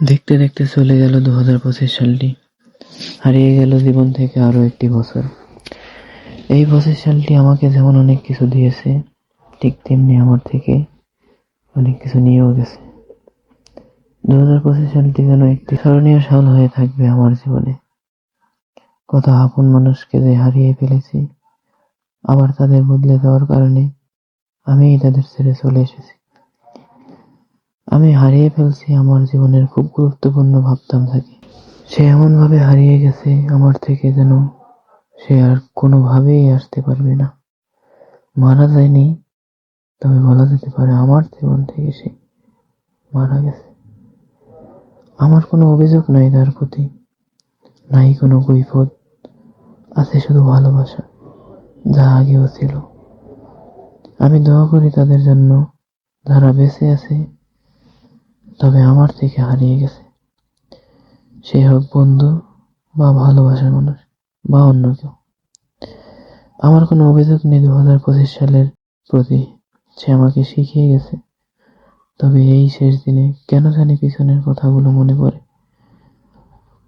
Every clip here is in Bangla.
দেখতে দেখতে চলে গেল 2025 সালটি। হারিয়ে গেল জীবন থেকে আরো একটি বছর। এই 25 সালটি আমাকে যেমন অনেক কিছু দিয়েছে, ঠিক তেমনি আমার থেকে অনেক কিছু নিয়েও গেছে। 2025 সালটি যেন একটি স্মরণীয় সাল হয়ে থাকবে আমার জীবনে। কত আপন মানুষকে যে হারিয়ে ফেলেছি, আবার তাদের বদলে দেওয়ার কারণে আমিই তাদের ছেড়ে চলে এসেছি। আমি হারিয়ে ফেলছি আমার জীবনের খুব গুরুত্বপূর্ণ ভাবতাম থাকি। সে এমন ভাবে হারিয়ে গেছে আমার থেকে, যেন সে আর কোনোভাবেই আসতে পারবে না। মারা যায়নি, তবে বলা যেতে পারে আমার জীবন থেকে সে মারা গেছে। আমার কোনো অভিযোগ নাই তার প্রতি, নাই কোনো কৈফিয়ত, আছে শুধু ভালোবাসা, যা আগেও ছিল। আমি দোয়া করি তাদের জন্য যারা বেঁচে আছে, তবে আমার থেকে হারিয়ে গেছে। সে হোক বন্ধু বা ভালোবাসার মানুষ বা অন্য কেউ। আমার কোনো অভিযোগ নেই 2025 সালের প্রতি। সে আমাকে শিখিয়ে গেছে। তবে এই শেষ দিনে কেন জানি পিছনের কথাগুলো মনে পড়ে।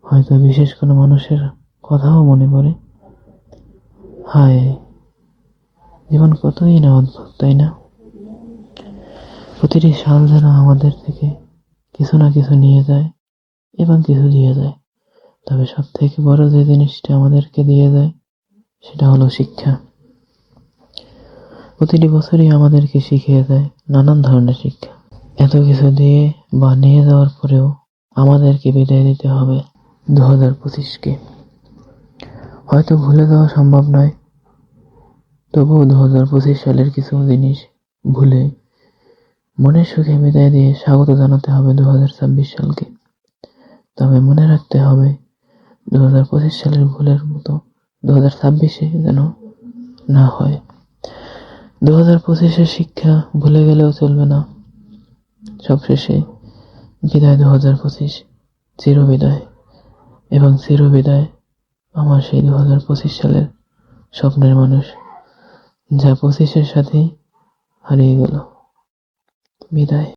হয়তো বিশেষ কোনো মানুষের কথাও মনে পড়ে। হায়, জীবন কতই না অদ্ভুত, তাই না? প্রতিটি সাল যেন আমাদের থেকে কিছু না কিছু নিয়ে যায় এবং কিছু দিয়ে যায়। তবে সব থেকে বড় যে জিনিসটা আমাদেরকে দিয়ে যায়, সেটা হলো শিক্ষা। প্রতিটি বছরই আমাদেরকে শিখিয়ে দেয় নানান ধরনের শিক্ষা। এত কিছু দিয়ে বা নিয়ে যাওয়ার পরেও আমাদেরকে বিদায় দিতে হবে 2025কে। হয়তো ভুলে যাওয়া সম্ভব নয়, তবুও 2025 সালের কিছু জিনিস ভুলে মনের সুখে বিদায় দিয়ে স্বাগত জানাতে হবে 2026 সালকে। তবে মনে রাখতে হবে 2025 সালের ভুলের মতো 2026-এ যেন না হয়। 2025-এর শিক্ষা ভুলে গেলেও চলবে না। সবশেষে বিদায় 2025, চিরবিদায়। এবং চিরবিদায় আমার সেই 2025 সালের স্বপ্নের মানুষ, যা 25-এর সাথেই হারিয়ে গেল। বিদায়।